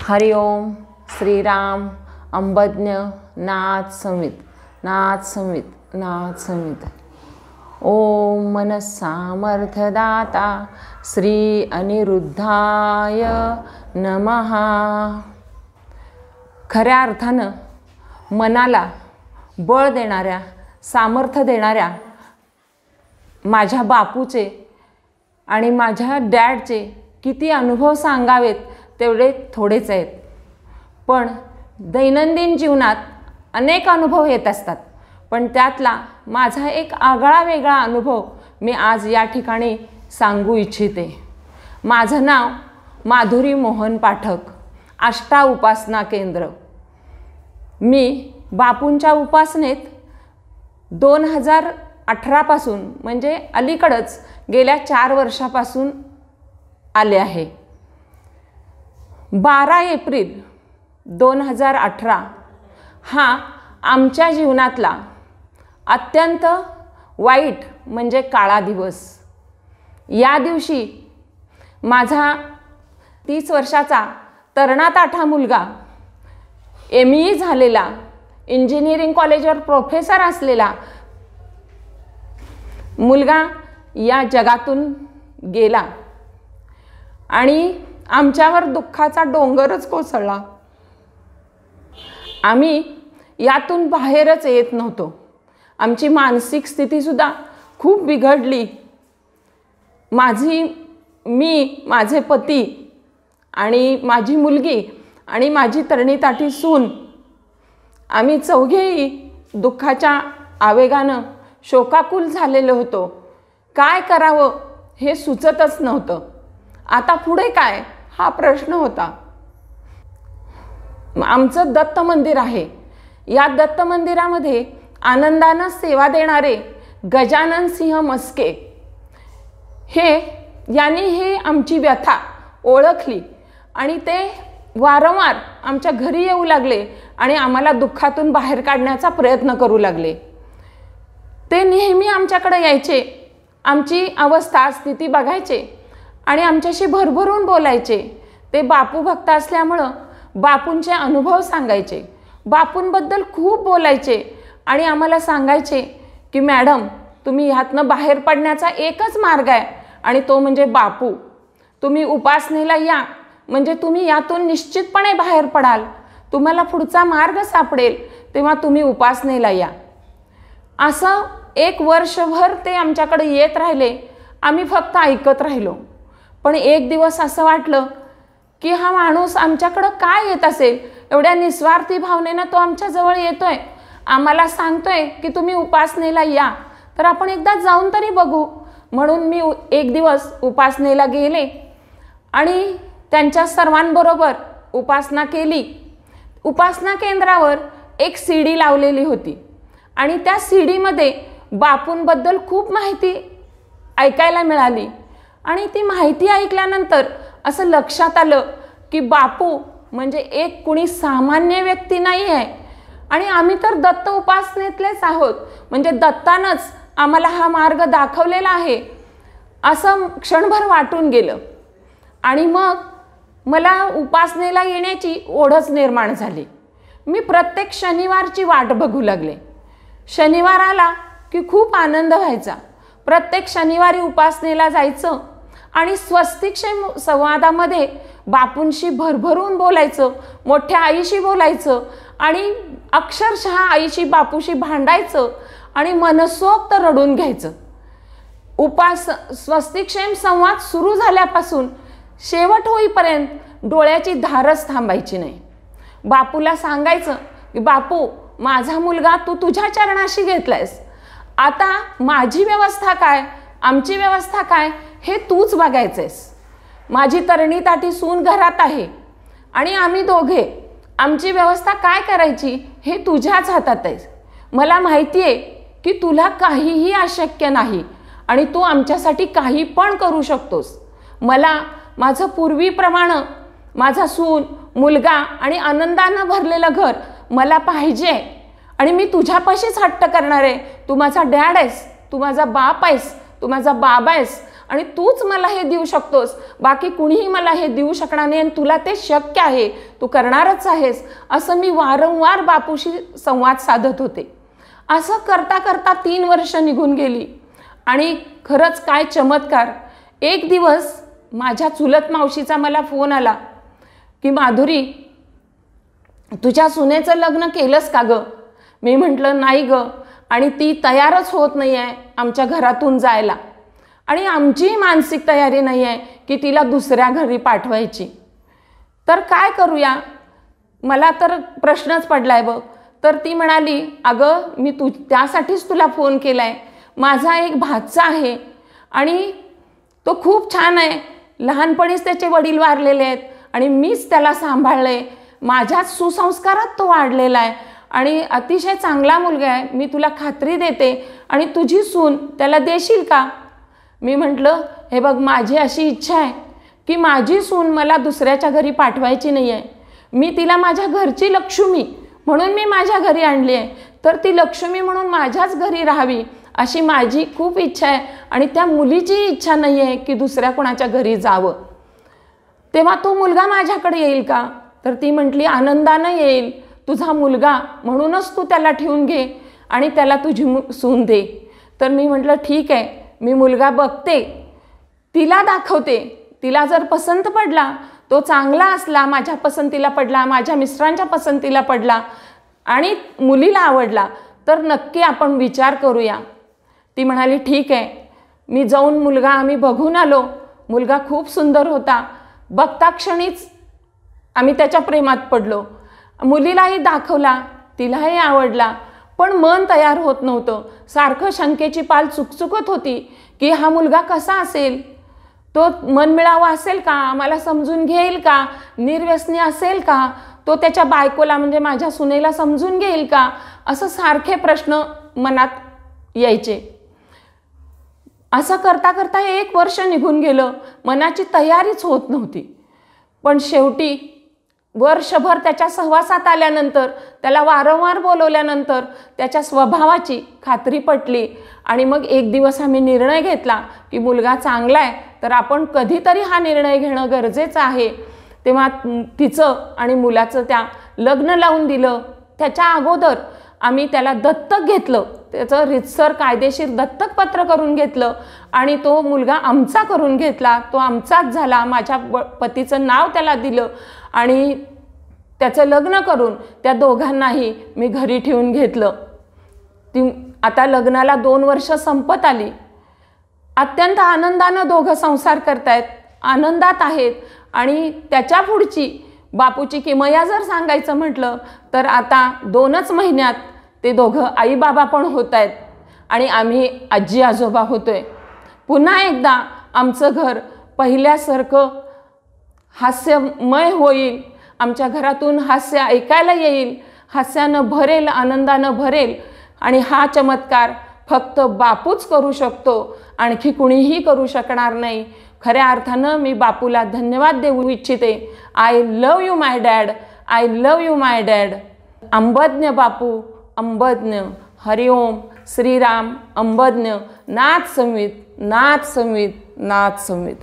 हरि ओम श्रीराम अंबज्ञ नाथ संवित नाथ संवित नाथ संवित। ओम मनस्सामर्थ्यदाता श्री अनिरुद्धाय नमः। खऱ्या अर्थानं मनाला बळ देणाऱ्या, सामर्थ्य देणाऱ्या माझ्या बापूचे आणि माझ्या डॅडचे किती अनुभव सांगावेत तेवढे थोडेच आहेत। पण दैनंदिन जीवनात अनेक अनुभव येत असतात, पण त्यातला माझा एक आगळा वेगळा अनुभव मी आज या ठिकाणी सांगू इच्छिते। माझं नाव माधुरी मोहन पाठक, आष्टा उपासना केंद्र। मी बापूंच्या उपासनेत 2018 पासून म्हणजे अलीकडच गेल्या 4 वर्षापासून आले आहे। 12 एप्रिल 2018 हा आमच्या जीवनातला अत्यंत वाईट म्हणजे काळा दिवस। या दिवशी माझा 30 वर्षाचा तरणाताठा मुलगा, ME झालेला, इंजिनिअरिंग कॉलेजवर प्रोफेसर असलेला मुलगा या जगातून गेला आणि आमच्यावर दुःखाचा डोंगरच कोसळला। आम्ही यातून बाहेरच येत नव्हतो। आमची मानसिक स्थिती सुद्धा खूप बिघडली। मी, माझे पती आणि माझी मुलगी आणि माझी तरणीताठी सून, आम्ही चौघेही दुःखाच्या आवेगानं शोकाकुल झालेलो होतो। काय करावं हे सुचतच नव्हतं। आता पुढे काय हा प्रश्न होता। आमचं दत्त मंदिर आहे। या दत्त मंदिरामध्ये आनंदानं सेवा देणारे गजानन सिंह मस्के यांनी आमची व्यथा ओळखली आणि ते वारंवार आमच्या घरी येऊ लागले आणि आम्हाला दुःखातून बाहेर काढण्याचा प्रयत्न करू लागले। ते नेहमी आमच्याकडे यायचे, आमची अवस्था स्थिती बघायचे आणि आमच्याशी भरभरून बोलायचे। ते बापू भक्त असल्यामुळं बापूंचे अनुभव सांगायचे, बापूंबद्दल खूप बोलायचे आणि आम्हाला सांगायचे की मॅडम, तुम्ही ह्यातनं बाहेर पडण्याचा एकच मार्ग आहे आणि तो म्हणजे बापू। तुम्ही उपासनेला या म्हणजे तुम्ही यातून निश्चितपणे बाहेर पडाल, तुम्हाला पुढचा मार्ग सापडेल, तेव्हा तुम्ही उपासनेला या। असं 1 वर्षभर ते आमच्याकडे येत राहिले। आम्ही फक्त ऐकत राहिलो। पण एक दिवस असं वाटलं की हा माणूस आमच्याकडं काय येत असेल, एवढ्या निस्वार्थी भावनेनं तो आमच्याजवळ येतोय, आम्हाला सांगतोय की तुम्ही उपासनेला या, तर आपण एकदा जाऊन तरी बघू। म्हणून मी एक दिवस उपासनेला गेले आणि त्यांच्या सर्वांबरोबर उपासना केली। उपासना केंद्रावर एक CD लावलेली होती आणि त्या CD मध्ये बापूंबद्दल खूप माहिती ऐकायला मिळाली आणि ती माहिती ऐकल्यानंतर असं लक्षात आलं की बापू म्हणजे एक कुणी सामान्य व्यक्ती नाही आहे आणि आम्ही तर दत्त उपासनेतलेच आहोत, म्हणजे दत्तानंच आम्हाला हा मार्ग दाखवलेला आहे असं क्षणभर वाटून गेलं। आणि मग मला उपासनेला येण्याची ओढच निर्माण झाली। मी प्रत्येक शनिवारची वाट बघू लागले। शनिवार आला की खूप आनंद व्हायचा। प्रत्येक शनिवारी उपासनेला जायचं आणि स्वस्तिक संवादामध्ये बापूंशी भरभरून बोलायचं, मोठ्या आईशी बोलायचं आणि अक्षरशः आईशी बापूशी भांडायचं आणि मनसोक्त रडून घ्यायचं। स्वस्तिक्षेम संवाद सुरू झाल्यापासून शेवट होईपर्यंत डोळ्याची धारच थांबायची नाही। बापूला सांगायचं की बापू, माझा मुलगा तू तुझ्या चरणाशी घेतलायस, आता माझी व्यवस्था काय, आमची व्यवस्था काय हे तूच बघायचंयस। माझी तरणीताठी सून घरात आहे आणि आम्ही दोघे, आमची व्यवस्था काय करायची हे तुझ्याच हातात आहे। मला माहिती आहे की तुला काहीही अशक्य नाही आणि तू आमच्यासाठी काही पण करू शकतोस। मला माझं पूर्वीप्रमाणे माझा सून, मुलगा आणि आनंदानं भरलेलं घर मला पाहिजे आणि मी तुझ्यापाशीच हट्ट करणार आहे। तू माझा डॅड आहेस, तू माझा बाप आहेस, तू माझा बाबा आहेस आणि तूच मला हे देऊ शकतोस, बाकी कुणीही मला हे देऊ शकणार नाही आणि तुला ते शक्य आहे, तू करणारच आहेस, असं मी वारंवार बापूशी संवाद साधत होते. असं करता करता 3 वर्ष निघून गेली. आणि खरंच काय चमत्कार, एक दिवस माझ्या चुलत मावशीचा मला फोन आला की माधुरी, तुझ्या सुनेचं लग्न केलंस का गं? मी म्हटलं नाही गं, आणि ती तयारच होत नाही आहे आमच्या घरातून जायला, आणि आमची मानसिक तयारी नाही आहे की तिला दुसऱ्या घरी पाठवायची. तर काय करूया, मला तर प्रश्नच पडलाय बघ. तर ती म्हणाली, अगं मी त्यासाठीच तुला फोन केला आहे. माझा एक भाचा आहे आणि तो खूप छान आहे. लहानपणीच त्याचे वडील वारलेले आहेत आणि मीच त्याला सांभाळलं आहे. माझ्याच सुसंस्कारात तो वाढलेला आहे आणि अतिशय चांगला मुलगा आहे. मी तुला खात्री देते आणि तुझी सून त्याला देशील का? मी म्हटलं, हे बघ, माझी अशी इच्छा आहे की माझी सून मला दुसऱ्याच्या घरी पाठवायची नाही आहे. मी तिला माझ्या घरची लक्ष्मी म्हणून मी माझ्या घरी आणली आहे, तर ती लक्ष्मी म्हणून माझ्याच घरी राहावी अशी माझी खूप इच्छा आहे आणि त्या मुलीची इच्छा नाही आहे की दुसऱ्या कोणाच्या घरी जावं. तेव्हा तो मुलगा माझ्याकडे येईल का? तर ती म्हटली, आनंदानं येईल. तुझा मुलगा म्हणूनच तू त्याला ठेवून घे आणि त्याला तुझी सून दे. तर मी म्हटलं ठीक आहे, मी मुलगा बघते, तिला दाखवते. तिला जर पसंत पडला, तो चांगला असला, माझ्या पसंतीला पडला, माझ्या मिस्टरांच्या पसंतीला पडला आणि मुलीला आवडला, तर नक्की आपण विचार करूया. ती म्हणाली ठीक आहे. मी जाऊन मुलगा आम्ही बघून आलो. मुलगा खूप सुंदर होता. बघता क्षणीच आम्ही त्याच्या प्रेमात पडलो. मुलीलाही दाखवला, तिलाही आवडला, पण मन तयार होत नव्हतं. सारखं शंकेची पाल चुकचुकत होती की हा मुलगा कसा असेल, तो मनमिळावा असेल का, आम्हाला समजून घेईल का, निर्व्यसनी असेल का, तो त्याच्या बायकोला म्हणजे माझ्या सुनेला समजून घेईल का, असं सारखे प्रश्न मनात यायचे. असं करता करता 1 वर्ष निघून गेलं. मनाची तयारीच होत नव्हती. पण शेवटी वर्षभर त्याच्या सहवासात आल्यानंतर, त्याला वारंवार बोलवल्यानंतर त्याच्या स्वभावाची खात्री पटली आणि मग एक दिवस आम्ही निर्णय घेतला की मुलगा चांगला आहे तर आपण कधीतरी हा निर्णय घेणं गरजेचं आहे. तेव्हा तिचं आणि मुलाचं त्या लग्न लावून दिलं. त्याच्या अगोदर आम्ही त्याला दत्तक घेतलं. त्याचं रीतसर कायदेशीर दत्तकपत्र करून घेतलं आणि तो मुलगा आमचा करून घेतला. तो आमचाच झाला. माझ्या पतीचं नाव त्याला दिलं आणि त्याचं लग्न करून त्या दोघांनाही मी घरी ठेवून घेतलं. आता लग्नाला 2 वर्ष संपत आली. अत्यंत आनंदानं दोघं संसार करतायत, आनंदात आहेत. आणि त्याच्या पुढची बापूची किमया जर सांगायचं म्हटलं तर आता 2च महिन्यात ते दोघं आई बाबा पण होत आहेत आणि आम्ही आजी आजोबा होतोय. पुन्हा एकदा आमचं घर पहिल्यासारखं हास्यमय होईल. आमच्या घरातून हास्य ऐकायला येईल, हास्यानं भरेल, आनंदानं भरेल. आणि हा चमत्कार फक्त बापूच करू शकतो, आणखी कुणीही करू शकणार नाही. खऱ्या अर्थानं मी बापूला धन्यवाद देऊ इच्छिते. I love you my dad, I love you my dad. अंबज्ञ बापू, अंबज्ञ. हरिओम, श्रीराम, अंबज्ञ. नाथ संवित, नाथ संवित, नाथ संवित.